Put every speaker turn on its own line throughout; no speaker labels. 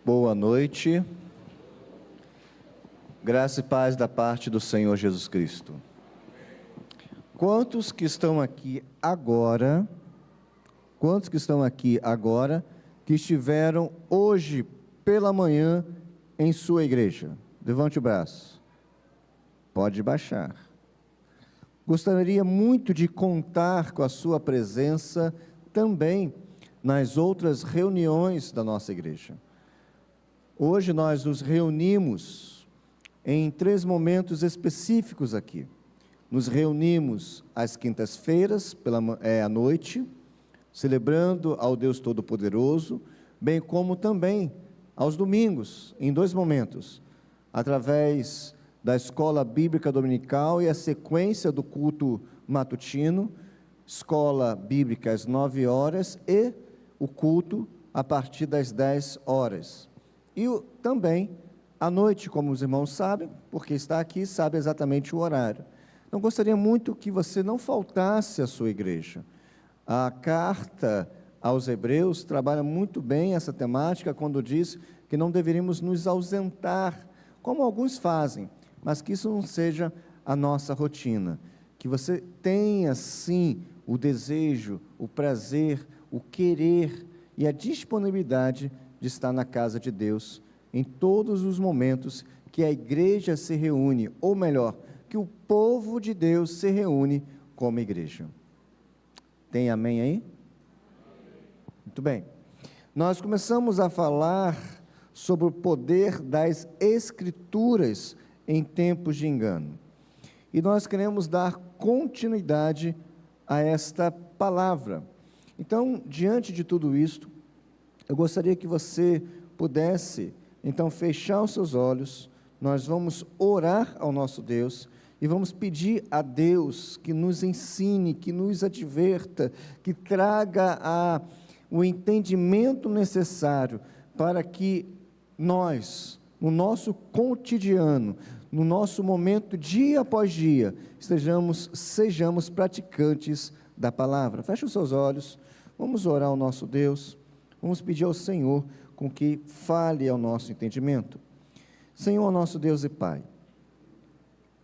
Boa noite. Graça e paz da parte do Senhor Jesus Cristo. Quantos que estão aqui agora, que estiveram hoje pela manhã em sua igreja? Levante o braço. Pode baixar. Gostaria muito de contar com a sua presença também nas outras reuniões da nossa igreja. Hoje nós nos reunimos em 3 momentos específicos aqui. Nos reunimos às quintas-feiras, à noite, celebrando ao Deus Todo-Poderoso, bem como também aos domingos, em 2 momentos, através da Escola Bíblica Dominical e a sequência do culto matutino, Escola Bíblica às 9 horas e o culto a partir das 10 horas. E também à noite, como os irmãos sabem, porque está aqui, sabe exatamente o horário. Então, gostaria muito que você não faltasse à sua igreja. A carta aos Hebreus trabalha muito bem essa temática quando diz que não deveríamos nos ausentar, como alguns fazem, mas que isso não seja a nossa rotina. Que você tenha, sim, o desejo, o prazer, o querer e a disponibilidade de estar na casa de Deus em todos os momentos que a igreja se reúne, ou melhor, que o povo de Deus se reúne como igreja. Tem amém aí? Muito bem. Nós começamos a falar sobre o poder das Escrituras em tempos de engano. E nós queremos dar continuidade a esta palavra. Então, diante de tudo isto, eu gostaria que você pudesse, então, fechar os seus olhos. Nós vamos orar ao nosso Deus e vamos pedir a Deus que nos ensine, que nos adverta, que traga o entendimento necessário para que nós, no nosso cotidiano, no nosso momento, dia após dia, sejamos praticantes da palavra. Feche os seus olhos, vamos orar ao nosso Deus, vamos pedir ao Senhor com que fale ao nosso entendimento. Senhor, nosso Deus e Pai,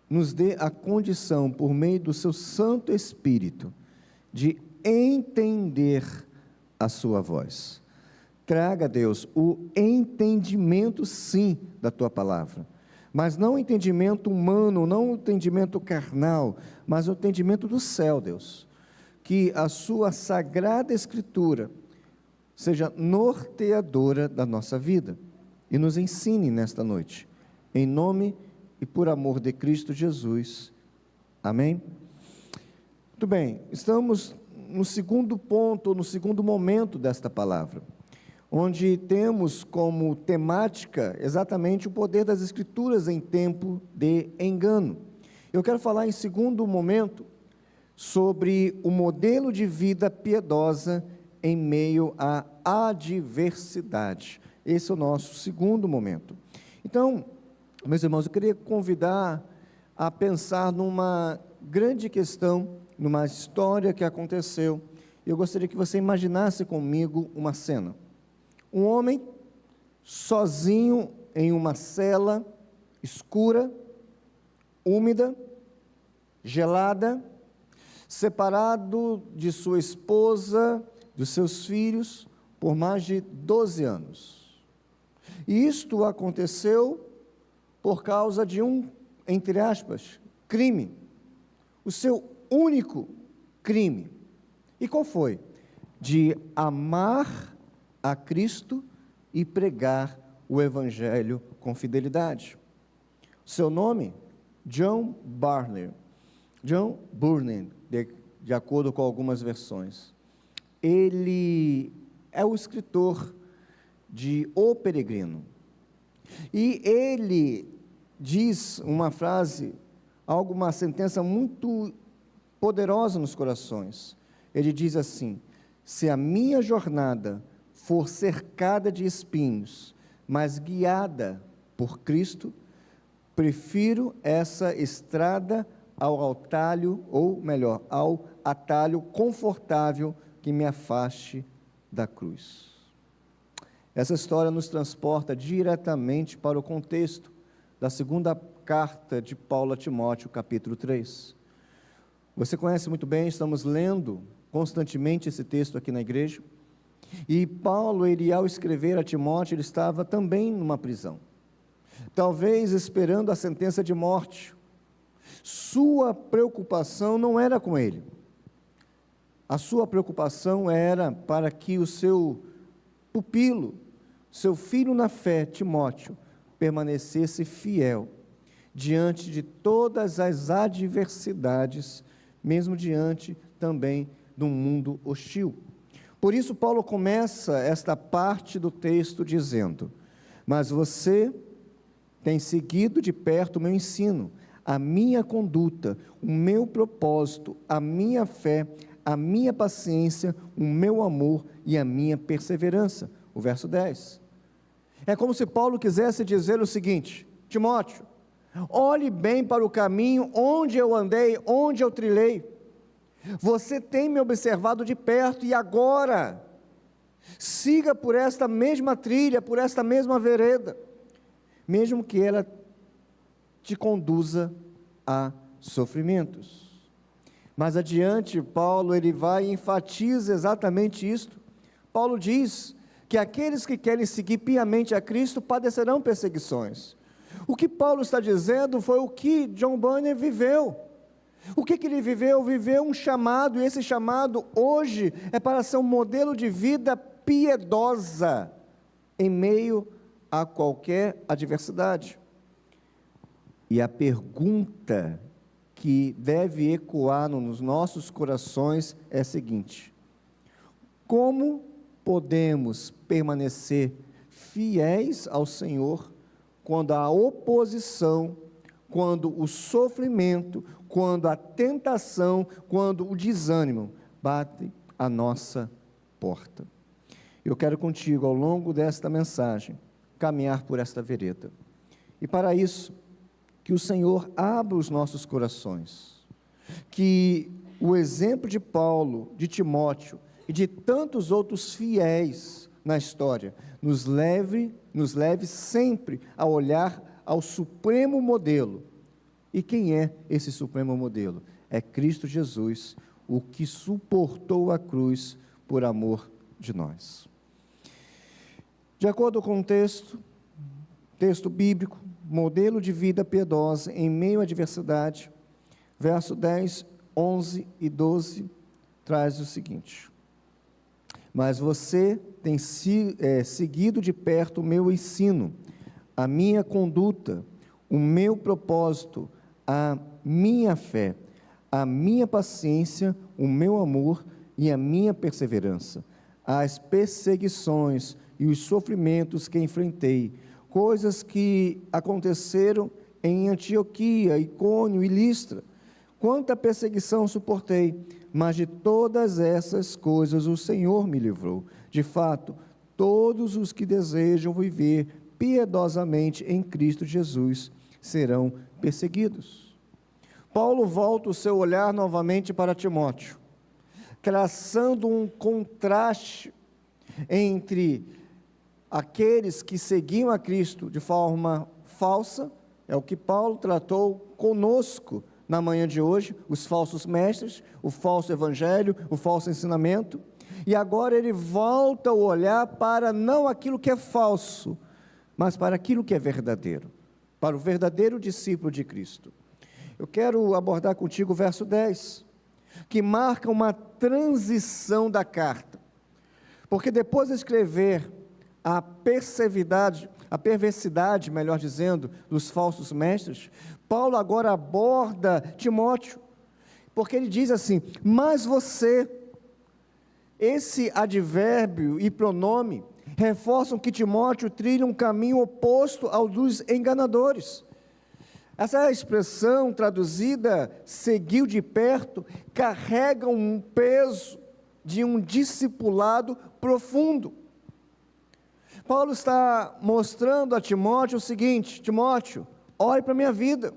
nos dê a condição, por meio do seu Santo Espírito, de entender a sua voz. Traga, Deus, o entendimento, sim, da tua palavra, mas não o entendimento humano, não o entendimento carnal, mas o entendimento do céu, Deus. Que a sua sagrada Escritura seja norteadora da nossa vida e nos ensine nesta noite, em nome e por amor de Cristo Jesus. Amém? Muito bem, estamos no segundo ponto, no segundo momento desta palavra, onde temos como temática exatamente o poder das Escrituras em tempo de engano. Eu quero falar em segundo momento sobre o modelo de vida piedosa em meio à adversidade. Esse é o nosso segundo momento. Então, meus irmãos, eu queria convidar a pensar numa grande questão, numa história que aconteceu. Eu gostaria que você imaginasse comigo uma cena. Um homem sozinho em uma cela escura, úmida, gelada, separado de sua esposa, dos seus filhos, por mais de 12 anos. E isto aconteceu por causa de entre aspas, crime. O seu único crime. E qual foi? De amar a Cristo e pregar o Evangelho com fidelidade. Seu nome? John Bunyan. John Bunyan, de acordo com algumas versões. Ele é o escritor de O Peregrino. E ele diz uma frase, uma sentença muito poderosa nos corações. Ele diz assim: se a minha jornada for cercada de espinhos, mas guiada por Cristo, prefiro essa estrada ao atalho, ou melhor, ao atalho confortável que me afaste da cruz. Essa história nos transporta diretamente para o contexto da segunda carta de Paulo a Timóteo, capítulo 3. Você conhece muito bem, estamos lendo constantemente esse texto aqui na igreja. E Paulo, ao escrever a Timóteo, ele estava também numa prisão. Talvez esperando a sentença de morte. Sua preocupação não era com ele. A sua preocupação era para que o seu pupilo, seu filho na fé, Timóteo, permanecesse fiel diante de todas as adversidades, mesmo diante também de um mundo hostil. Por isso Paulo começa esta parte do texto dizendo: mas você tem seguido de perto o meu ensino, a minha conduta, o meu propósito, a minha fé, a minha paciência, o meu amor e a minha perseverança. O verso 10. É como se Paulo quisesse dizer o seguinte: Timóteo, olhe bem para o caminho onde eu andei, onde eu trilhei. Você tem me observado de perto e agora siga por esta mesma trilha, por esta mesma vereda, mesmo que ela te conduza a sofrimentos. Mais adiante, Paulo vai e enfatiza exatamente isto. Paulo diz que aqueles que querem seguir piamente a Cristo padecerão perseguições. O que Paulo está dizendo foi o que John Bunyan viveu. O que ele viveu? Viveu um chamado, e esse chamado hoje é para ser um modelo de vida piedosa em meio a qualquer adversidade. E a pergunta que deve ecoar nos nossos corações é a seguinte: como podemos permanecer fiéis ao Senhor quando a oposição, quando o sofrimento, quando a tentação, quando o desânimo batem à nossa porta? Eu quero contigo, ao longo desta mensagem, caminhar por esta vereda. E para isso, que o Senhor abra os nossos corações, que o exemplo de Paulo, de Timóteo e de tantos outros fiéis na história, nos leve sempre a olhar ao supremo modelo. E quem é esse supremo modelo? É Cristo Jesus, o que suportou a cruz por amor de nós. De acordo com o texto bíblico, modelo de vida piedosa em meio à adversidade, verso 10, 11 e 12, traz o seguinte: mas você tem seguido de perto o meu ensino, a minha conduta, o meu propósito, a minha fé, a minha paciência, o meu amor e a minha perseverança, as perseguições e os sofrimentos que enfrentei, coisas que aconteceram em Antioquia, Icônio e Listra. Quanta perseguição suportei, mas de todas essas coisas o Senhor me livrou. De fato, todos os que desejam viver piedosamente em Cristo Jesus serão perseguidos. Paulo volta o seu olhar novamente para Timóteo, traçando um contraste entre aqueles que seguiam a Cristo de forma falsa, é o que Paulo tratou conosco na manhã de hoje, os falsos mestres, o falso evangelho, o falso ensinamento, e agora ele volta o olhar para não aquilo que é falso, mas para aquilo que é verdadeiro, para o verdadeiro discípulo de Cristo. Eu quero abordar contigo o verso 10, que marca uma transição da carta, porque depois de escrever a perversidade, melhor dizendo, dos falsos mestres, Paulo agora aborda Timóteo, porque ele diz assim: mas você, esse advérbio e pronome, reforçam que Timóteo trilha um caminho oposto ao dos enganadores. Essa expressão traduzida, seguiu de perto, carrega um peso de um discipulado profundo. Paulo está mostrando a Timóteo o seguinte: Timóteo, olhe para a minha vida,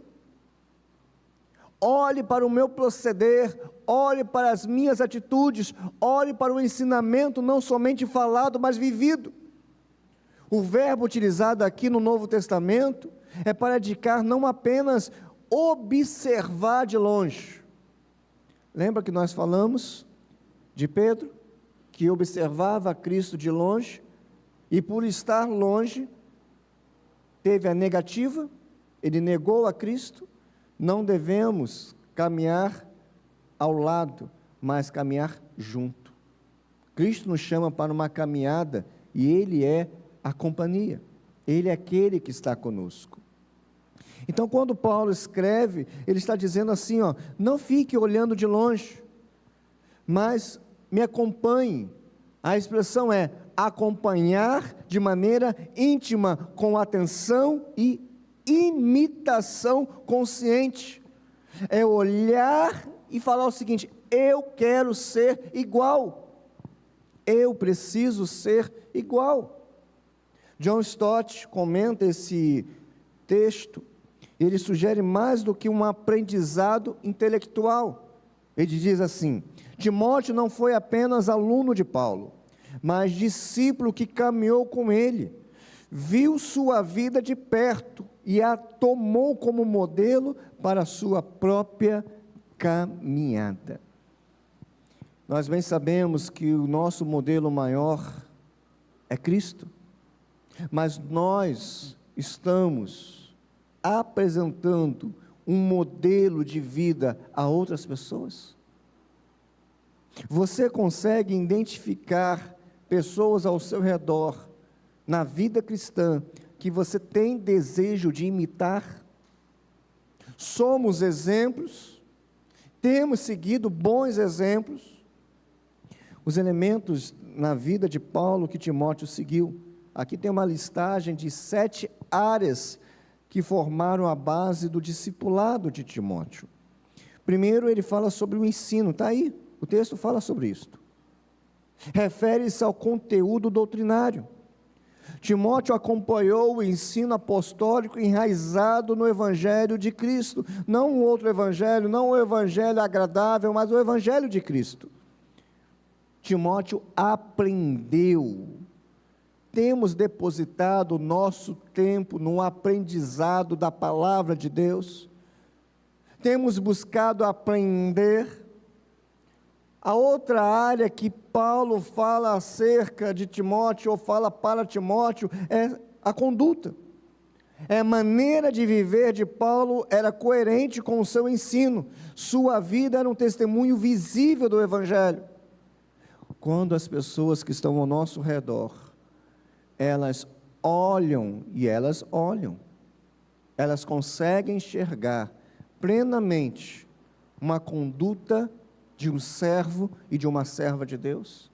olhe para o meu proceder, olhe para as minhas atitudes, olhe para o ensinamento não somente falado, mas vivido. O verbo utilizado aqui no Novo Testamento é para indicar não apenas observar de longe. Lembra que nós falamos de Pedro, que observava Cristo de longe, e por estar longe, teve a negativa, ele negou a Cristo. Não devemos caminhar ao lado, mas caminhar junto. Cristo nos chama para uma caminhada, e Ele é a companhia, Ele é aquele que está conosco. Então, quando Paulo escreve, ele está dizendo assim, não fique olhando de longe, mas me acompanhe. A expressão é acompanhar de maneira íntima, com atenção e imitação consciente. É olhar e falar o seguinte: eu quero ser igual, eu preciso ser igual. John Stott comenta esse texto, ele sugere mais do que um aprendizado intelectual. Ele diz assim: Timóteo não foi apenas aluno de Paulo, mas discípulo que caminhou com ele, viu sua vida de perto e a tomou como modelo para a sua própria caminhada. Nós bem sabemos que o nosso modelo maior é Cristo, mas nós estamos apresentando um modelo de vida a outras pessoas. Você consegue identificar pessoas ao seu redor, na vida cristã, que você tem desejo de imitar? Somos exemplos, temos seguido bons exemplos. Os elementos na vida de Paulo que Timóteo seguiu, aqui tem uma listagem de 7 áreas que formaram a base do discipulado de Timóteo. Primeiro, ele fala sobre o ensino, está aí, o texto fala sobre isso. Refere-se ao conteúdo doutrinário. Timóteo acompanhou o ensino apostólico enraizado no Evangelho de Cristo, não um outro evangelho, não o evangelho agradável, mas o Evangelho de Cristo. Timóteo aprendeu. Temos depositado o nosso tempo no aprendizado da palavra de Deus, temos buscado aprender. A outra área que Paulo fala acerca de Timóteo, ou fala para Timóteo, é a conduta. A maneira de viver de Paulo era coerente com o seu ensino, sua vida era um testemunho visível do Evangelho. Quando as pessoas que estão ao nosso redor, elas olham, elas conseguem enxergar plenamente uma conduta de um servo e de uma serva de Deus.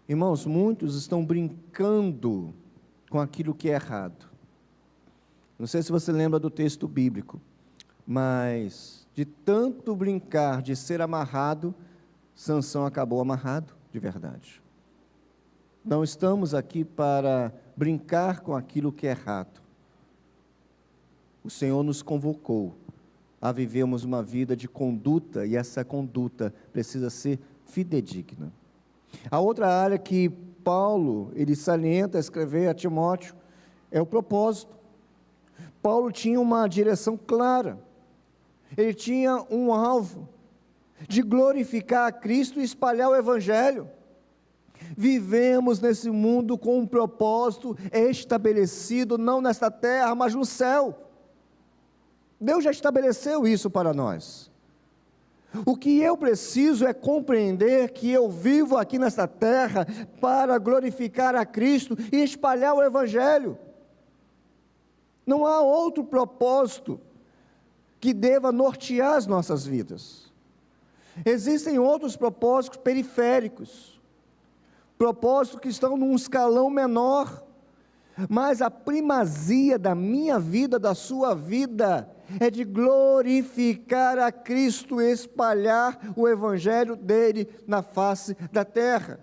Irmãos, muitos estão brincando com aquilo que é errado. Não sei se você lembra do texto bíblico, mas de tanto brincar de ser amarrado, Sansão acabou amarrado de verdade. Não estamos aqui para brincar com aquilo que é errado. O Senhor nos convocou a vivermos uma vida de conduta, e essa conduta precisa ser fidedigna. A outra área que Paulo, ele salienta a escrever a Timóteo, é o propósito. Paulo tinha uma direção clara, ele tinha um alvo, de glorificar a Cristo e espalhar o Evangelho. Vivemos nesse mundo com um propósito estabelecido, não nesta terra, mas no céu. Deus já estabeleceu isso para nós. O que eu preciso é compreender que eu vivo aqui nesta terra para glorificar a Cristo e espalhar o Evangelho. Não há outro propósito que deva nortear as nossas vidas. Existem outros propósitos periféricos, propósitos que estão num escalão menor, mas a primazia da minha vida, da sua vida, é de glorificar a Cristo e espalhar o Evangelho dele na face da terra,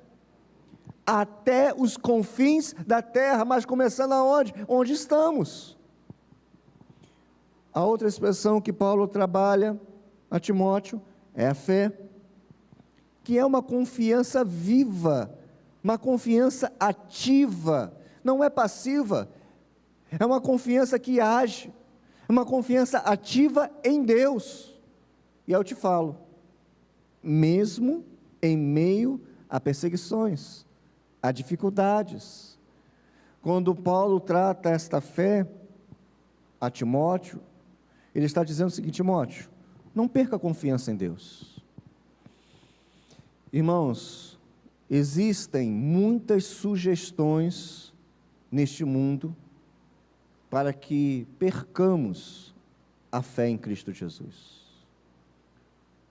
até os confins da terra, mas começando aonde? Onde estamos. A outra expressão que Paulo trabalha a Timóteo é a fé, que é uma confiança viva, uma confiança ativa, não é passiva, é uma confiança que age, é uma confiança ativa em Deus. E eu te falo, mesmo em meio a perseguições, a dificuldades, quando Paulo trata esta fé a Timóteo, ele está dizendo o seguinte: Timóteo, não perca a confiança em Deus. Irmãos, existem muitas sugestões neste mundo para que percamos a fé em Cristo Jesus.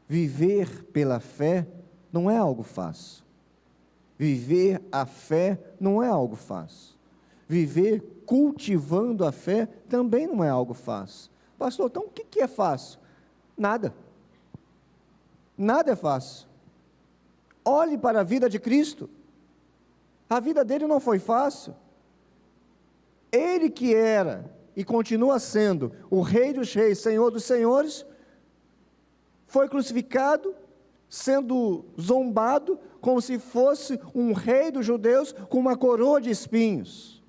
Viver pela fé não é algo fácil. Viver a fé não é algo fácil. Viver cultivando a fé também não é algo fácil. Pastor, então o que é fácil? Nada. Nada é fácil. Olhe para a vida de Cristo. A vida dele não foi fácil. Ele que era e continua sendo o Rei dos Reis, Senhor dos Senhores, foi crucificado, sendo zombado, como se fosse um rei dos judeus, com uma coroa de espinhos.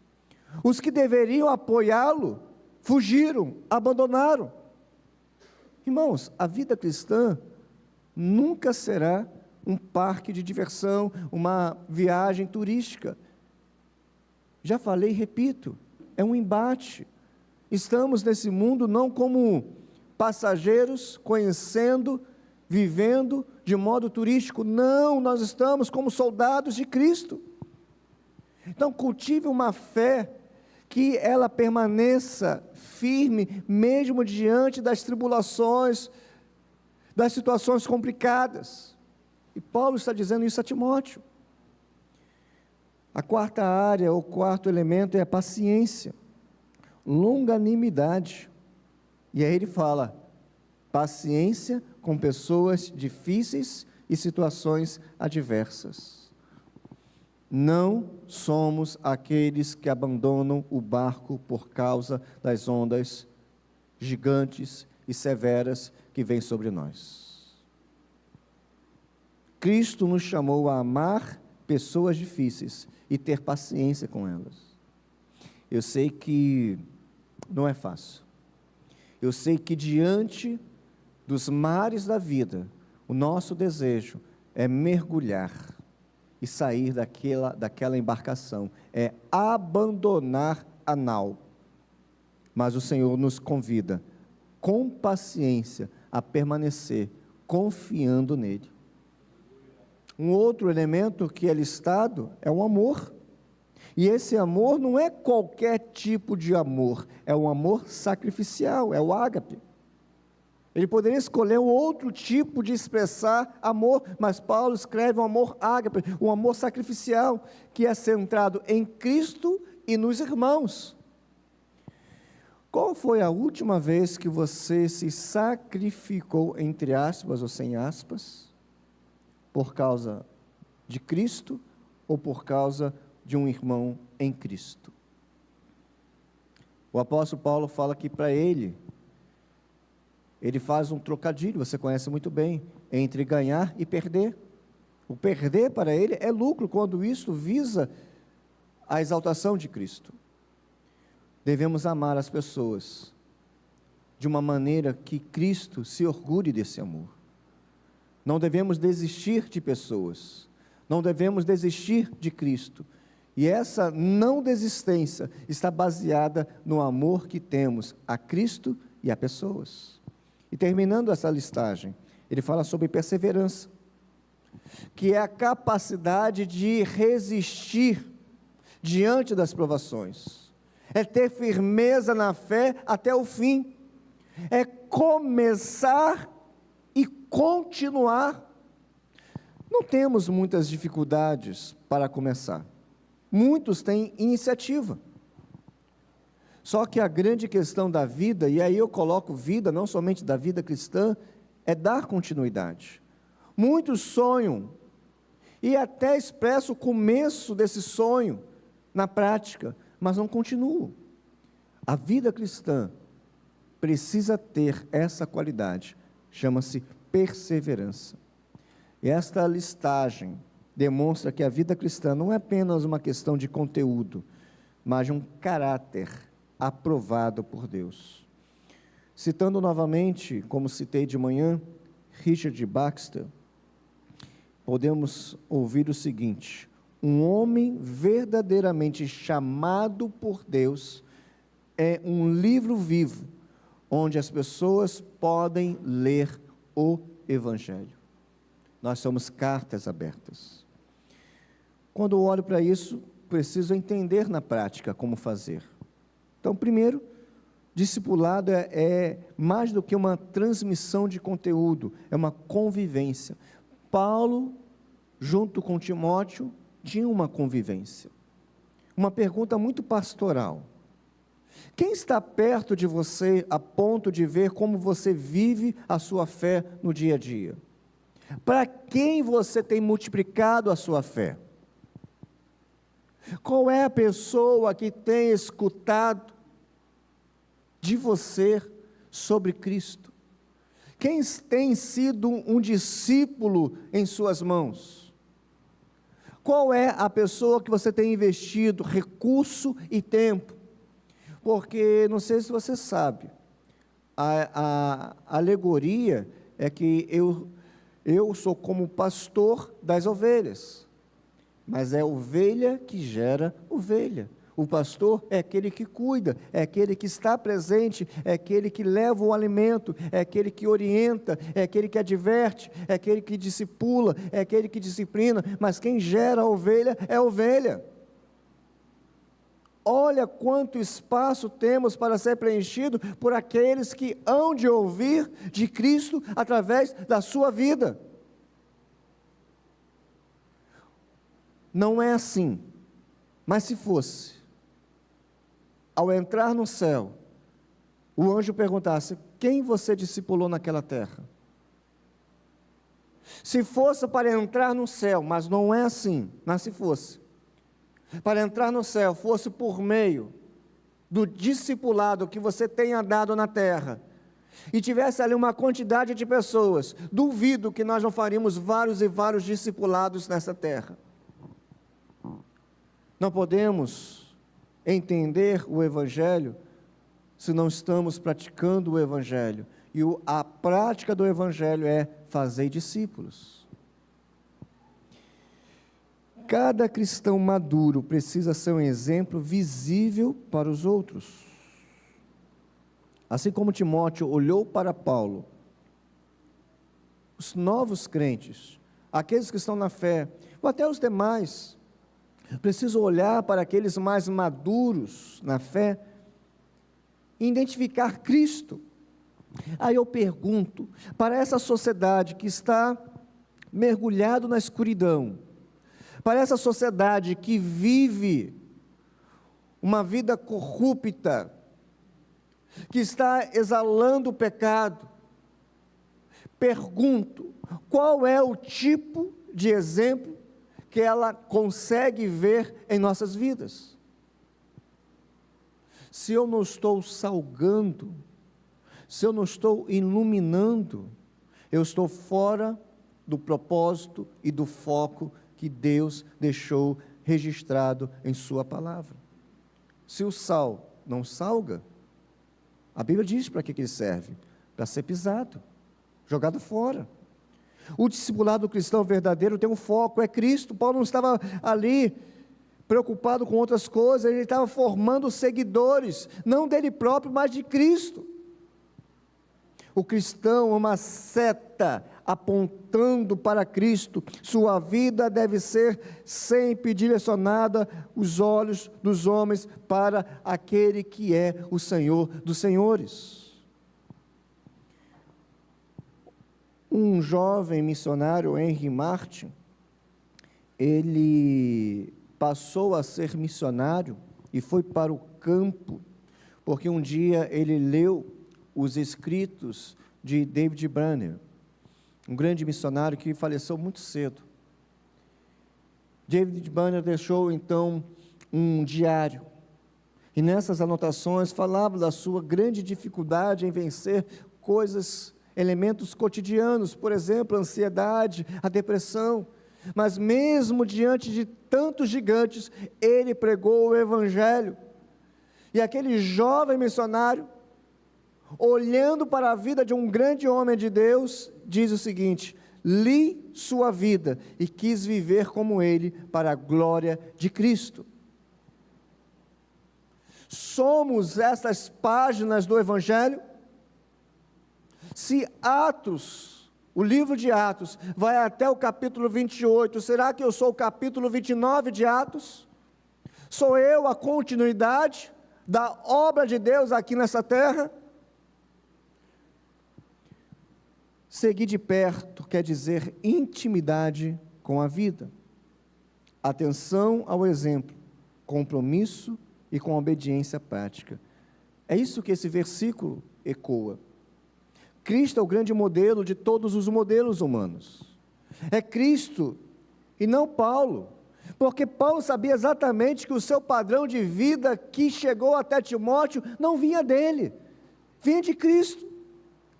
Os que deveriam apoiá-lo, fugiram, abandonaram. Irmãos, a vida cristã nunca será um parque de diversão, uma viagem turística. Já falei e repito, é um embate. Estamos nesse mundo não como passageiros, conhecendo, vivendo de modo turístico. Não, nós estamos como soldados de Cristo. Então, cultive uma fé que ela permaneça firme, mesmo diante das tribulações, das situações complicadas. E Paulo está dizendo isso a Timóteo. A quarta área, o quarto elemento é a paciência, longanimidade. E aí ele fala, paciência com pessoas difíceis e situações adversas. Não somos aqueles que abandonam o barco por causa das ondas gigantes e severas que vêm sobre nós. Cristo nos chamou a amar pessoas difíceis e ter paciência com elas. Eu sei que não é fácil. Eu sei que diante dos mares da vida, o nosso desejo é mergulhar e sair daquela embarcação, é abandonar a nau. Mas o Senhor nos convida, com paciência, a permanecer confiando nele. Um outro elemento que é listado é o amor. E esse amor não é qualquer tipo de amor, é um amor sacrificial, é o ágape. Ele poderia escolher um outro tipo de expressar amor, mas Paulo escreve um amor ágape, um amor sacrificial, que é centrado em Cristo e nos irmãos. Qual foi a última vez que você se sacrificou, entre aspas ou sem aspas, por causa de Cristo ou por causa de um irmão em Cristo? O apóstolo Paulo fala que para ele faz um trocadilho, você conhece muito bem, entre ganhar e perder. O perder para ele é lucro, quando isso visa a exaltação de Cristo. Devemos amar as pessoas de uma maneira que Cristo se orgulhe desse amor. Não devemos desistir de pessoas, não devemos desistir de Cristo. E essa não desistência está baseada no amor que temos a Cristo e a pessoas. E terminando essa listagem, ele fala sobre perseverança, que é a capacidade de resistir diante das provações, é ter firmeza na fé até o fim, é começar e continuar. Não temos muitas dificuldades para começar, muitos têm iniciativa. Só que a grande questão da vida, e aí eu coloco vida, não somente da vida cristã, é dar continuidade. Muitos sonham, e até expressam o começo desse sonho na prática, mas não continuam. A vida cristã precisa ter essa qualidade, chama-se perseverança. E esta listagem demonstra que a vida cristã não é apenas uma questão de conteúdo, mas de um caráter aprovado por Deus. Citando novamente, como citei de manhã, Richard Baxter, podemos ouvir o seguinte: um homem verdadeiramente chamado por Deus é um livro vivo, onde as pessoas podem ler o Evangelho. Nós somos cartas abertas. Quando eu olho para isso, preciso entender na prática como fazer. Então, primeiro, discipulado é mais do que uma transmissão de conteúdo, é uma convivência. Paulo, junto com Timóteo, tinha uma convivência. Uma pergunta muito pastoral: quem está perto de você a ponto de ver como você vive a sua fé no dia a dia? Para quem você tem multiplicado a sua fé? Qual é a pessoa que tem escutado de você sobre Cristo? Quem tem sido um discípulo em suas mãos? Qual é a pessoa que você tem investido recurso e tempo? Porque, não sei se você sabe, a alegoria é que eu sou como pastor das ovelhas, mas é ovelha que gera ovelha. O pastor é aquele que cuida, é aquele que está presente, é aquele que leva o alimento, é aquele que orienta, é aquele que adverte, é aquele que discipula, é aquele que disciplina, mas quem gera a ovelha é a ovelha. Olha quanto espaço temos para ser preenchido por aqueles que hão de ouvir de Cristo através da sua vida. Não é assim, mas se fosse, ao entrar no céu, o anjo perguntasse: quem você discipulou naquela terra? Se fosse para entrar no céu, mas não é assim, mas se fosse, para entrar no céu, fosse por meio do discipulado que você tenha dado na terra, e tivesse ali uma quantidade de pessoas, duvido que nós não faríamos vários e vários discipulados nessa terra. Não podemos entender o Evangelho se não estamos praticando o Evangelho, e a prática do Evangelho é fazer discípulos. Cada cristão maduro precisa ser um exemplo visível para os outros. Assim como Timóteo olhou para Paulo, os novos crentes, aqueles que estão na fé, ou até os demais, precisam olhar para aqueles mais maduros na fé e identificar Cristo. Aí eu pergunto, para essa sociedade que está mergulhado na escuridão, para essa sociedade que vive uma vida corrupta, que está exalando o pecado, pergunto, qual é o tipo de exemplo que ela consegue ver em nossas vidas? Se eu não estou salgando, se eu não estou iluminando, eu estou fora do propósito e do foco que Deus deixou registrado em sua palavra. Se o sal não salga, a Bíblia diz para que ele serve: para ser pisado, jogado fora. O discipulado cristão verdadeiro tem um foco, é Cristo. Paulo não estava ali preocupado com outras coisas, ele estava formando seguidores, não dele próprio, mas de Cristo. O cristão é uma seta apontando para Cristo. Sua vida deve ser sempre direcionada, os olhos dos homens para aquele que é o Senhor dos senhores. Um jovem missionário, Henry Martin, ele passou a ser missionário e foi para o campo, porque um dia ele leu os escritos de David Brainerd, um grande missionário que faleceu muito cedo. David Brainerd deixou então um diário, e nessas anotações falava da sua grande dificuldade em vencer elementos cotidianos, por exemplo, a ansiedade, a depressão, mas mesmo diante de tantos gigantes, ele pregou o Evangelho. E aquele jovem missionário, olhando para a vida de um grande homem de Deus, diz o seguinte: li sua vida e quis viver como ele para a glória de Cristo. Somos essas páginas do Evangelho? Se Atos, o livro de Atos, vai até o capítulo 28, será que eu sou o capítulo 29 de Atos? Sou eu a continuidade da obra de Deus aqui nessa terra? Seguir de perto quer dizer intimidade com a vida, atenção ao exemplo, compromisso e com obediência prática. É isso que esse versículo ecoa. Cristo é o grande modelo de todos os modelos humanos. É Cristo e não Paulo, porque Paulo sabia exatamente que o seu padrão de vida que chegou até Timóteo não vinha dele, vinha de Cristo.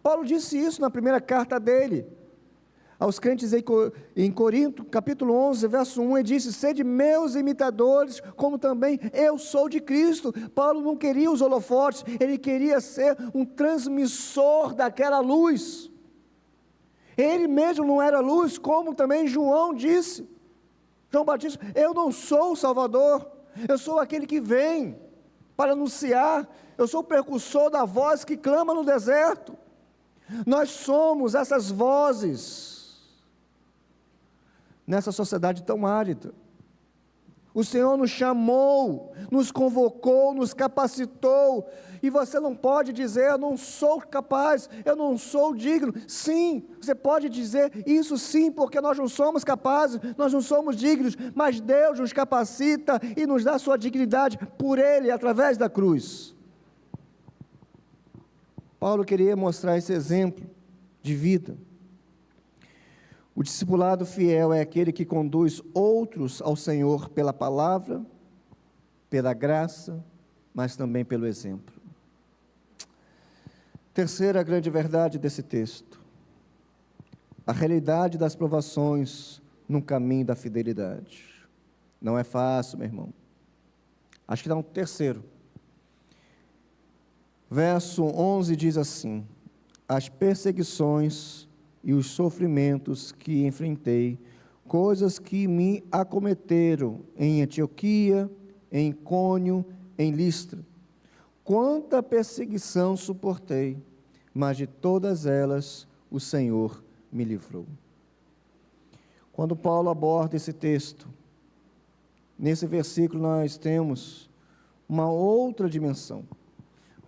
Paulo disse isso na primeira carta dele aos crentes em Corinto, capítulo 11, verso 1, ele disse: sede meus imitadores, como também eu sou de Cristo. Paulo não queria os holofotes, ele queria ser um transmissor daquela luz. Ele mesmo não era luz, como também João disse, João Batista: eu não sou o Salvador, eu sou aquele que vem para anunciar, eu sou o precursor da voz que clama no deserto. Nós somos essas vozes nessa sociedade tão árida. O Senhor nos chamou, nos convocou, nos capacitou, e você não pode dizer: eu não sou capaz, eu não sou digno. Sim, você pode dizer isso sim, porque nós não somos capazes, nós não somos dignos, mas Deus nos capacita e nos dá sua dignidade por Ele, através da cruz. Paulo queria mostrar esse exemplo de vida. O discipulado fiel é aquele que conduz outros ao Senhor pela palavra, pela graça, mas também pelo exemplo. Terceira grande verdade desse texto: a realidade das provações no caminho da fidelidade. Não é fácil, meu irmão. Acho que dá um terceiro. Verso 11 diz assim: as perseguições e os sofrimentos que enfrentei, coisas que me acometeram em Antioquia, em Icônio, em Listra. Quanta perseguição suportei, mas de todas elas o Senhor me livrou. Quando Paulo aborda esse texto, nesse versículo nós temos uma outra dimensão.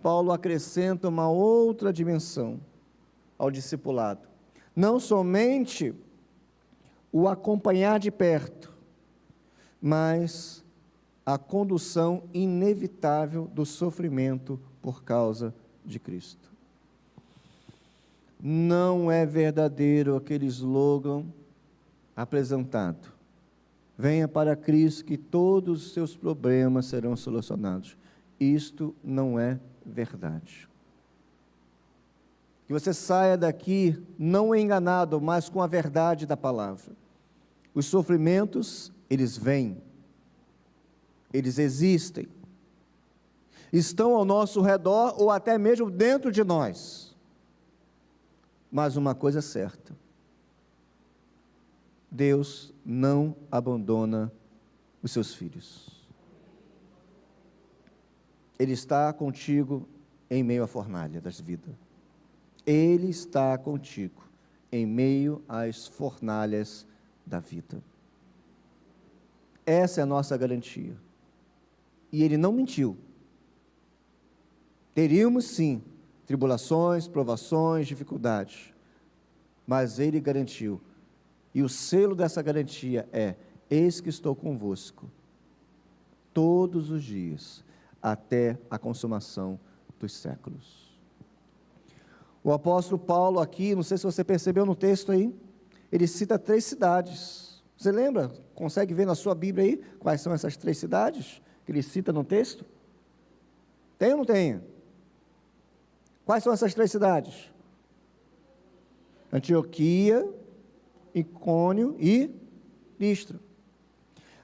Paulo acrescenta uma outra dimensão ao discipulado. Não somente o acompanhar de perto, mas a condução inevitável do sofrimento por causa de Cristo. Não é verdadeiro aquele slogan apresentado: venha para Cristo que todos os seus problemas serão solucionados. Isto não é verdade. Que você saia daqui não enganado, mas com a verdade da palavra. Os sofrimentos, eles vêm, eles existem, estão ao nosso redor ou até mesmo dentro de nós. Mas uma coisa é certa: Deus não abandona os seus filhos. Ele está contigo em meio à fornalha das vidas. Ele está contigo em meio às fornalhas da vida. Essa é a nossa garantia. E Ele não mentiu. Teríamos sim tribulações, provações, dificuldades, mas Ele garantiu. E o selo dessa garantia é: eis que estou convosco todos os dias, até a consumação dos séculos. O apóstolo Paulo aqui, não sei se você percebeu no texto aí, ele cita 3 cidades. Você lembra? Consegue ver na sua Bíblia aí quais são essas 3 cidades que ele cita no texto? Tem ou não tem? Quais são essas 3 cidades? Antioquia, Icônio e Listra.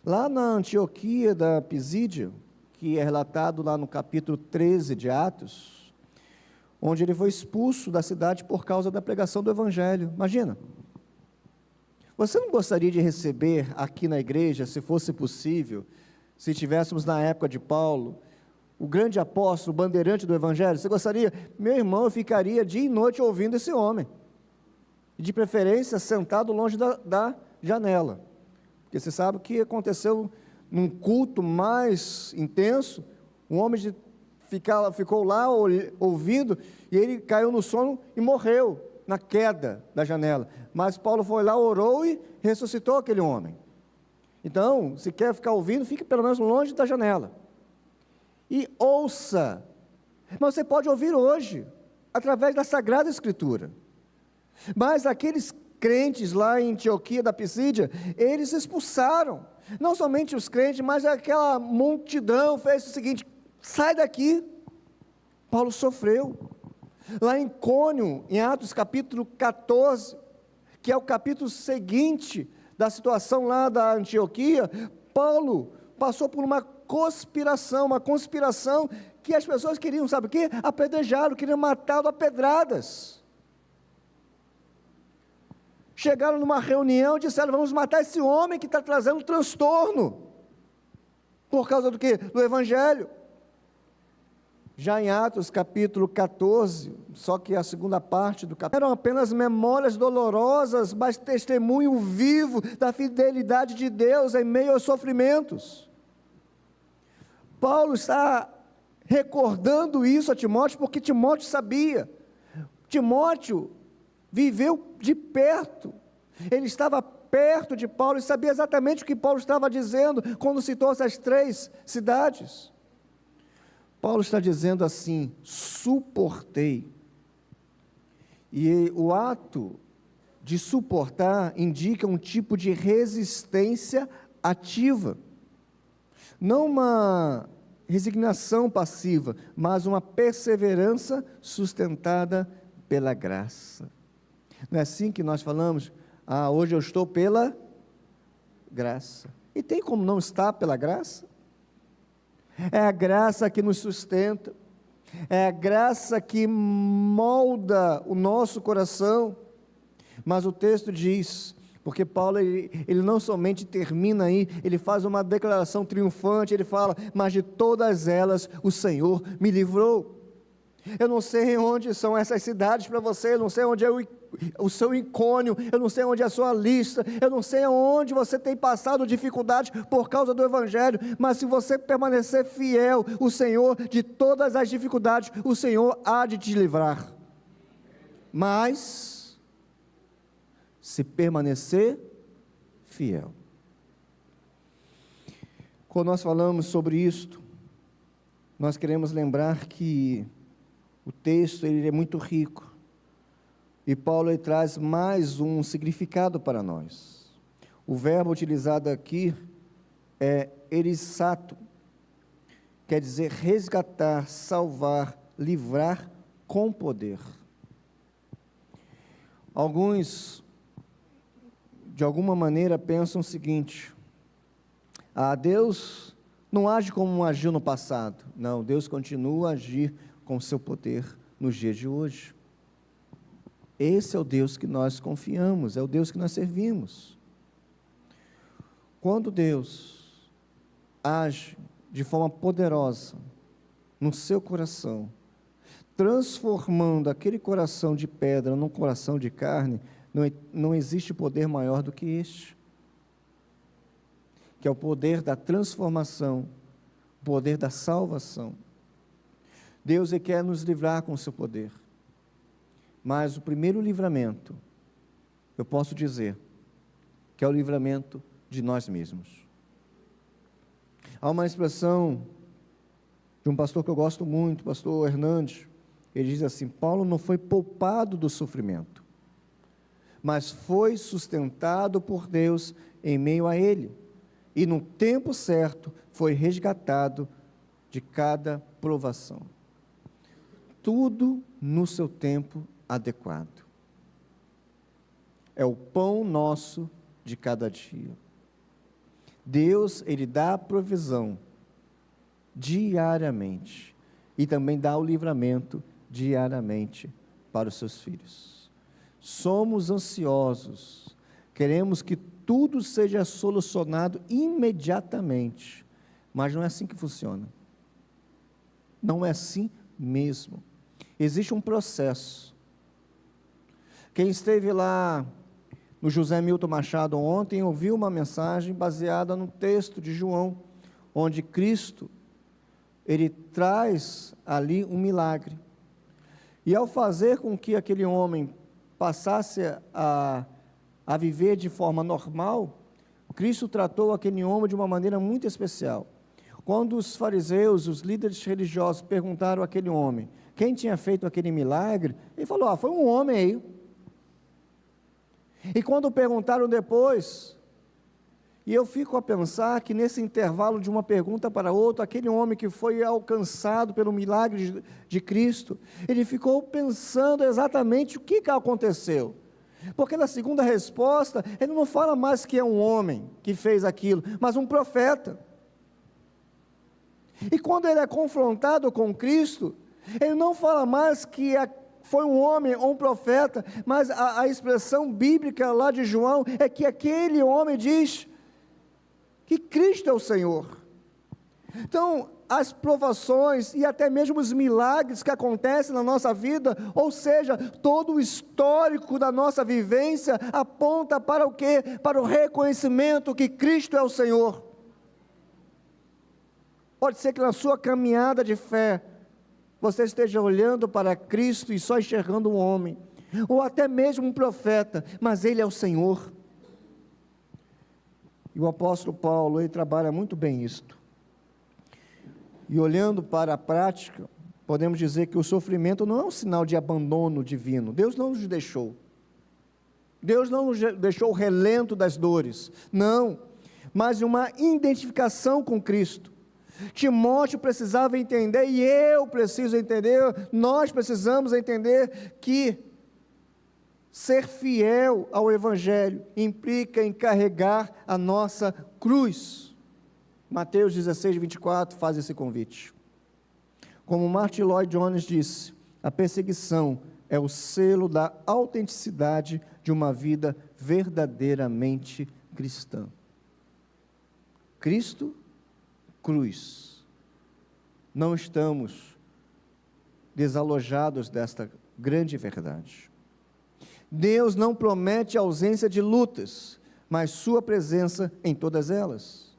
Lá na Antioquia da Pisídia, que é relatado lá no capítulo 13 de Atos, onde ele foi expulso da cidade por causa da pregação do Evangelho. Imagina, você não gostaria de receber aqui na igreja, se fosse possível, se estivéssemos na época de Paulo, o grande apóstolo, o bandeirante do Evangelho? Você gostaria? Meu irmão, eu ficaria dia e noite ouvindo esse homem, e de preferência sentado longe da janela, porque você sabe o que aconteceu num culto mais intenso. Um homem ficou lá ouvindo, e ele caiu no sono e morreu na queda da janela, mas Paulo foi lá, orou e ressuscitou aquele homem. Então, se quer ficar ouvindo, fique pelo menos longe da janela, e ouça. Mas você pode ouvir hoje, através da Sagrada Escritura. Mas aqueles crentes lá em Antioquia da Pisídia, eles expulsaram, não somente os crentes, mas aquela multidão fez o seguinte: sai daqui. Paulo sofreu. Lá em Icônio, em Atos capítulo 14, que é o capítulo seguinte da situação lá da Antioquia, Paulo passou por uma conspiração que as pessoas queriam, sabe o quê? Apedrejá-lo, queriam matá-lo a pedradas. Chegaram numa reunião e disseram: vamos matar esse homem que está trazendo transtorno. Por causa do quê? Do Evangelho. Já em Atos capítulo 14, só que a segunda parte do capítulo, eram apenas memórias dolorosas, mas testemunho vivo da fidelidade de Deus em meio aos sofrimentos. Paulo está recordando isso a Timóteo, porque Timóteo sabia. Timóteo viveu de perto, ele estava perto de Paulo e sabia exatamente o que Paulo estava dizendo quando citou essas 3 cidades. Paulo está dizendo assim: suportei. E o ato de suportar indica um tipo de resistência ativa, não uma resignação passiva, mas uma perseverança sustentada pela graça. Não é assim que nós falamos? Hoje eu estou pela graça. E tem como não estar pela graça? É a graça que nos sustenta, é a graça que molda o nosso coração. Mas o texto diz, porque Paulo, ele não somente termina aí, ele faz uma declaração triunfante, ele fala: mas de todas elas o Senhor me livrou. Eu não sei onde são essas cidades para você, eu não sei onde é o seu Icônio, eu não sei onde é a sua lista, eu não sei onde você tem passado dificuldade por causa do Evangelho, mas se você permanecer fiel, o Senhor, de todas as dificuldades, o Senhor há de te livrar. Mas, se permanecer fiel. Quando nós falamos sobre isto, nós queremos lembrar que o texto ele é muito rico, e Paulo ele traz mais um significado para nós. O verbo utilizado aqui é erissato, quer dizer resgatar, salvar, livrar com poder. Alguns, de alguma maneira, pensam o seguinte: Deus não age como agiu no passado. Não, Deus continua a agir com o seu poder nos dias de hoje. Esse é o Deus que nós confiamos, é o Deus que nós servimos. Quando Deus age de forma poderosa no seu coração, transformando aquele coração de pedra num coração de carne, não existe poder maior do que este, que é o poder da transformação, o poder da salvação. Deus quer nos livrar com o seu poder, mas o primeiro livramento, eu posso dizer, que é o livramento de nós mesmos. Há uma expressão de um pastor que eu gosto muito, o pastor Hernandes, ele diz assim: Paulo não foi poupado do sofrimento, mas foi sustentado por Deus em meio a ele, e no tempo certo foi resgatado de cada provação. Tudo no seu tempo adequado. É o pão nosso de cada dia. Deus, Ele dá a provisão diariamente e também dá o livramento diariamente para os seus filhos. Somos ansiosos, queremos que tudo seja solucionado imediatamente, mas não é assim que funciona. Não é assim mesmo. Existe um processo. Quem esteve lá no José Milton Machado ontem ouviu uma mensagem baseada no texto de João, onde Cristo, Ele traz ali um milagre. E ao fazer com que aquele homem passasse a viver de forma normal, Cristo tratou aquele homem de uma maneira muito especial. Quando os fariseus, os líderes religiosos perguntaram àquele homem quem tinha feito aquele milagre, ele falou: foi um homem aí. E quando perguntaram depois, e eu fico a pensar que nesse intervalo de uma pergunta para outra, aquele homem que foi alcançado pelo milagre de Cristo, ele ficou pensando exatamente o que aconteceu. Porque na segunda resposta, ele não fala mais que é um homem que fez aquilo, mas um profeta. E quando ele é confrontado com Cristo, ele não fala mais que foi um homem ou um profeta, mas a expressão bíblica lá de João é que aquele homem diz que Cristo é o Senhor. Então, as provações e até mesmo os milagres que acontecem na nossa vida, ou seja, todo o histórico da nossa vivência, aponta para o quê? Para o reconhecimento que Cristo é o Senhor. Pode ser que na sua caminhada de fé, você esteja olhando para Cristo e só enxergando um homem, ou até mesmo um profeta, mas Ele é o Senhor. E o apóstolo Paulo, ele trabalha muito bem isto. E olhando para a prática, podemos dizer que o sofrimento não é um sinal de abandono divino. Deus não nos deixou. Deus não nos deixou o relento das dores. Não, mas uma identificação com Cristo. Timóteo precisava entender, e eu preciso entender, nós precisamos entender que ser fiel ao Evangelho implica em carregar a nossa cruz. Mateus 16, 24 faz esse convite. Como Martin Lloyd Jones disse, a perseguição é o selo da autenticidade de uma vida verdadeiramente cristã. Cristo, cruz. Não estamos desalojados desta grande verdade. Deus não promete a ausência de lutas, mas sua presença em todas elas.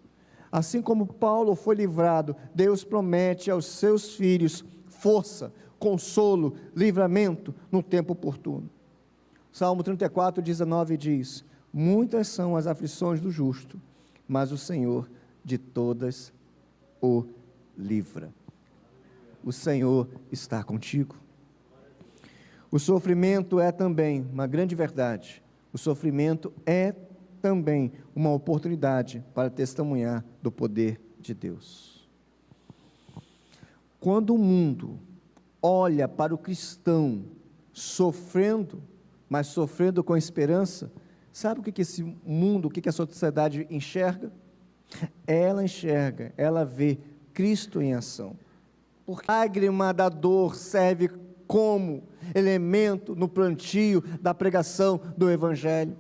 Assim como Paulo foi livrado, Deus promete aos seus filhos força, consolo, livramento no tempo oportuno. Salmo 34, 19 diz: muitas são as aflições do justo, mas o Senhor de todas o livra. O Senhor está contigo. O sofrimento é também uma grande verdade. O sofrimento é também uma oportunidade para testemunhar do poder de Deus. Quando o mundo olha para o cristão sofrendo, mas sofrendo com esperança, sabe o que esse mundo, o que a sociedade enxerga? Ela enxerga, ela vê Cristo em ação. Porque a lágrima da dor serve como elemento no plantio da pregação do Evangelho.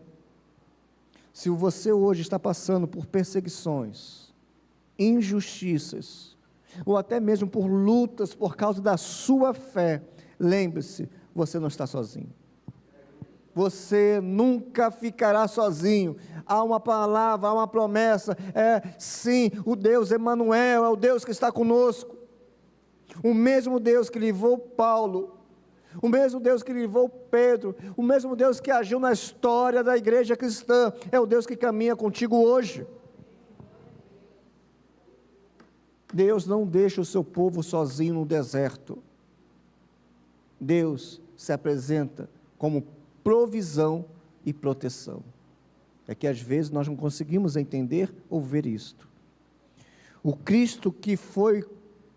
Se você hoje está passando por perseguições, injustiças, ou até mesmo por lutas por causa da sua fé, lembre-se, você não está sozinho. Você nunca ficará sozinho. Há uma palavra, há uma promessa, sim, o Deus Emanuel, é o Deus que está conosco. O mesmo Deus que livrou Paulo, o mesmo Deus que livrou Pedro, o mesmo Deus que agiu na história da igreja cristã, é o Deus que caminha contigo hoje. Deus não deixa o seu povo sozinho no deserto. Deus se apresenta como provisão e proteção. É que às vezes nós não conseguimos entender ou ver isto. O Cristo que foi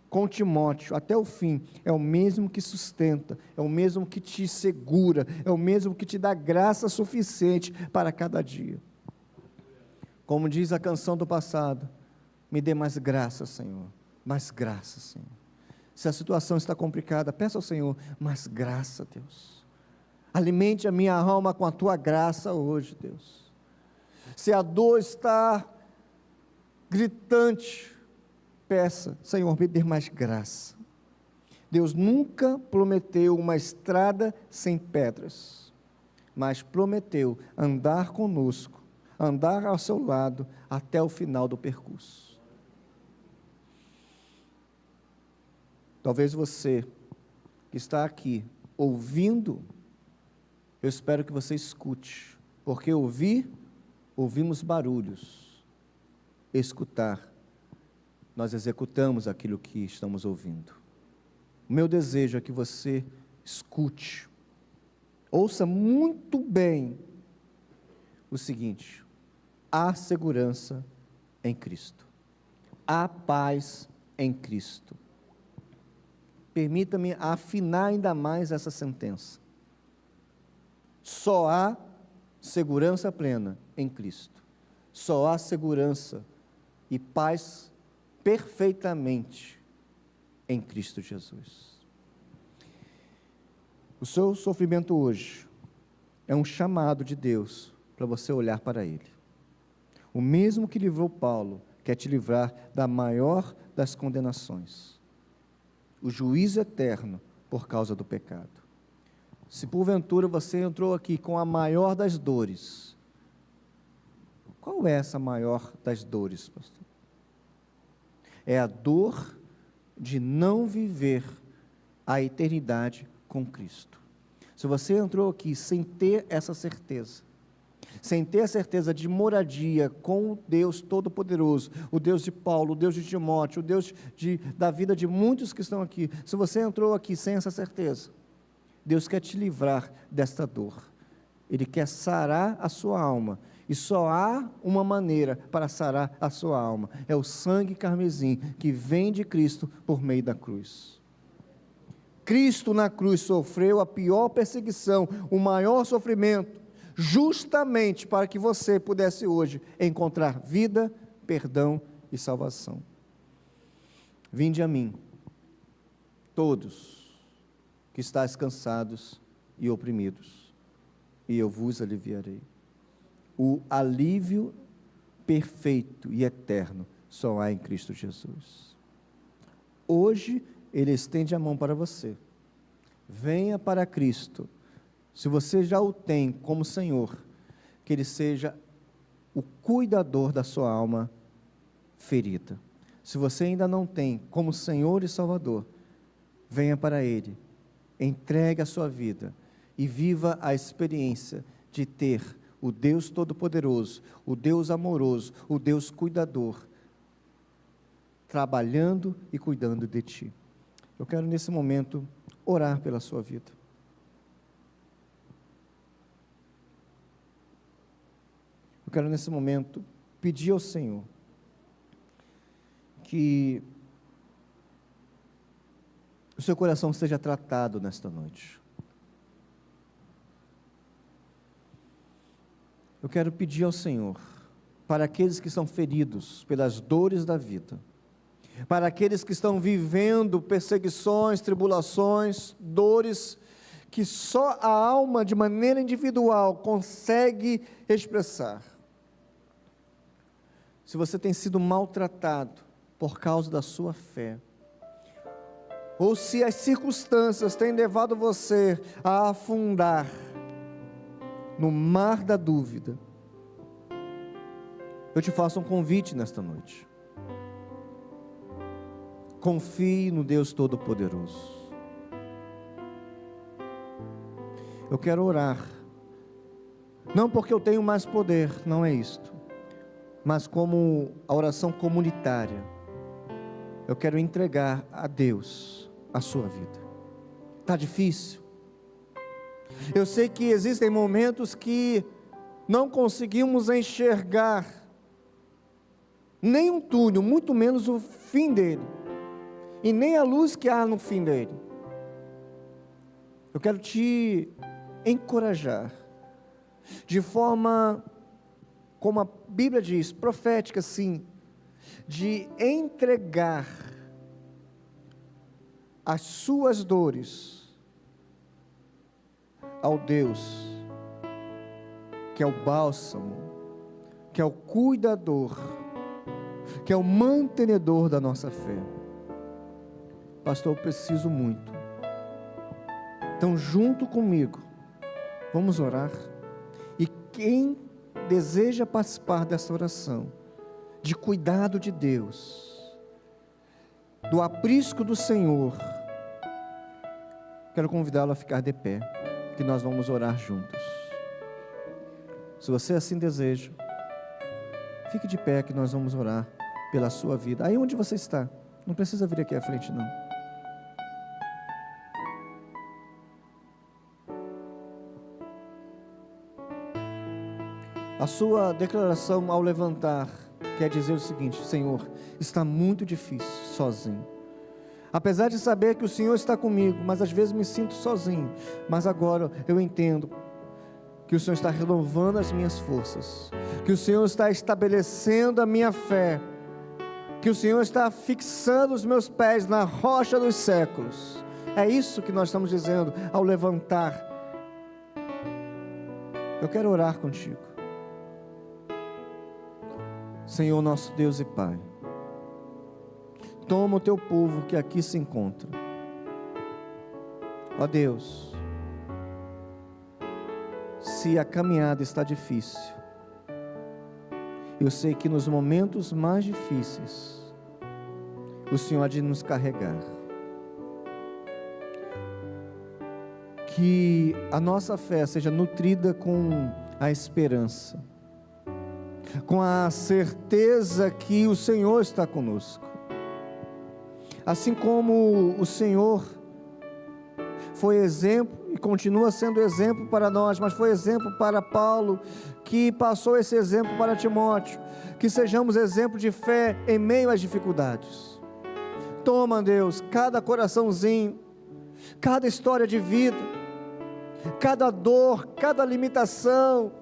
com Timóteo até o fim, é o mesmo que sustenta, é o mesmo que te segura, é o mesmo que te dá graça suficiente para cada dia. Como diz a canção do passado, me dê mais graça, Senhor, mais graça, Senhor. Se a situação está complicada, peça ao Senhor mais graça, Deus. Alimente a minha alma com a tua graça hoje, Deus. Se a dor está gritante, peça, Senhor, me dê mais graça. Deus nunca prometeu uma estrada sem pedras, mas prometeu andar conosco, andar ao seu lado até o final do percurso. Talvez você que está aqui ouvindo, eu espero que você escute, porque ouvimos barulhos, escutar, nós executamos aquilo que estamos ouvindo. O meu desejo é que você escute, ouça muito bem o seguinte: há segurança em Cristo, há paz em Cristo. Permita-me afinar ainda mais essa sentença. Só há segurança plena em Cristo. Só há segurança e paz perfeitamente em Cristo Jesus. O seu sofrimento hoje é um chamado de Deus para você olhar para Ele. O mesmo que livrou Paulo quer te livrar da maior das condenações, o juízo eterno por causa do pecado. Se porventura você entrou aqui com a maior das dores, qual é essa maior das dores, pastor? É a dor de não viver a eternidade com Cristo. Se você entrou aqui sem ter essa certeza, sem ter a certeza de moradia com o Deus Todo-Poderoso, o Deus de Paulo, o Deus de Timóteo, o Deus da vida de muitos que estão aqui, se você entrou aqui sem essa certeza, Deus quer te livrar desta dor, Ele quer sarar a sua alma, e só há uma maneira para sarar a sua alma, é o sangue carmesim, que vem de Cristo por meio da cruz. Cristo na cruz sofreu a pior perseguição, o maior sofrimento, justamente para que você pudesse hoje encontrar vida, perdão e salvação. Vinde a mim, todos que estáis cansados e oprimidos, e eu vos aliviarei. O alívio perfeito e eterno só há em Cristo Jesus. Hoje Ele estende a mão para você. Venha para Cristo. Se você já o tem como Senhor, que Ele seja o cuidador da sua alma ferida. Se você ainda não tem como Senhor e Salvador, venha para Ele, entregue a sua vida e viva a experiência de ter o Deus Todo-Poderoso, o Deus amoroso, o Deus cuidador, trabalhando e cuidando de ti. Eu quero nesse momento orar pela sua vida. Eu quero nesse momento pedir ao Senhor que o seu coração seja tratado nesta noite. Eu quero pedir ao Senhor, para aqueles que são feridos pelas dores da vida, para aqueles que estão vivendo perseguições, tribulações, dores, que só a alma de maneira individual consegue expressar. Se você tem sido maltratado por causa da sua fé, ou se as circunstâncias têm levado você a afundar no mar da dúvida, eu te faço um convite nesta noite. Confie no Deus Todo-Poderoso. Eu quero orar, não porque eu tenho mais poder, não é isto, mas como a oração comunitária, eu quero entregar a Deus a sua vida. Está difícil? Eu sei que existem momentos que não conseguimos enxergar nem um túnel, muito menos o fim dele, e nem a luz que há no fim dele. Eu quero te encorajar, de forma como a Bíblia diz, profética sim, de entregar as suas dores ao Deus, que é o bálsamo, que é o cuidador, que é o mantenedor da nossa fé. Pastor, eu preciso muito. Então, junto comigo, vamos orar. E quem deseja participar dessa oração, de cuidado de Deus, do aprisco do Senhor, quero convidá-lo a ficar de pé, que nós vamos orar juntos. Se você assim deseja, fique de pé, que nós vamos orar pela sua vida, aí onde você está, não precisa vir aqui à frente não. A sua declaração ao levantar quer dizer o seguinte: Senhor, está muito difícil sozinho, apesar de saber que o Senhor está comigo, mas às vezes me sinto sozinho, mas agora eu entendo que o Senhor está renovando as minhas forças, que o Senhor está estabelecendo a minha fé, que o Senhor está fixando os meus pés na rocha dos séculos. É isso que nós estamos dizendo ao levantar. Eu quero orar contigo. Senhor nosso Deus e Pai, toma o teu povo que aqui se encontra. Ó Deus, se a caminhada está difícil, eu sei que nos momentos mais difíceis, o Senhor há de nos carregar. Que a nossa fé seja nutrida com a esperança, com a certeza que o Senhor está conosco. Assim como o Senhor foi exemplo e continua sendo exemplo para nós, mas foi exemplo para Paulo, que passou esse exemplo para Timóteo, que sejamos exemplo de fé em meio às dificuldades. Toma, Deus, cada coraçãozinho, cada história de vida, cada dor, cada limitação.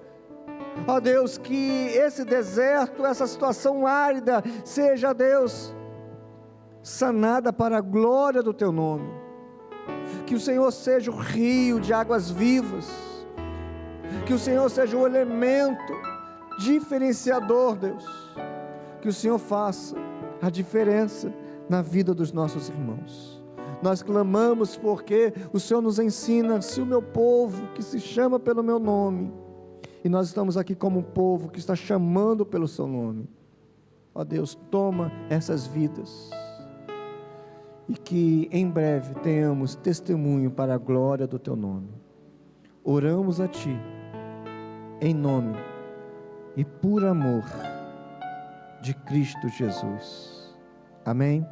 Ó Deus, que esse deserto, essa situação árida, seja, Deus, sanada para a glória do Teu nome. Que o Senhor seja o rio de águas vivas, que o Senhor seja o elemento diferenciador, Deus, que o Senhor faça a diferença na vida dos nossos irmãos. Nós clamamos porque o Senhor nos ensina: se o meu povo, que se chama pelo meu nome, e nós estamos aqui como um povo que está chamando pelo seu nome. Ó Deus, toma essas vidas, e que em breve tenhamos testemunho para a glória do teu nome. Oramos a Ti, em nome e por amor de Cristo Jesus. Amém.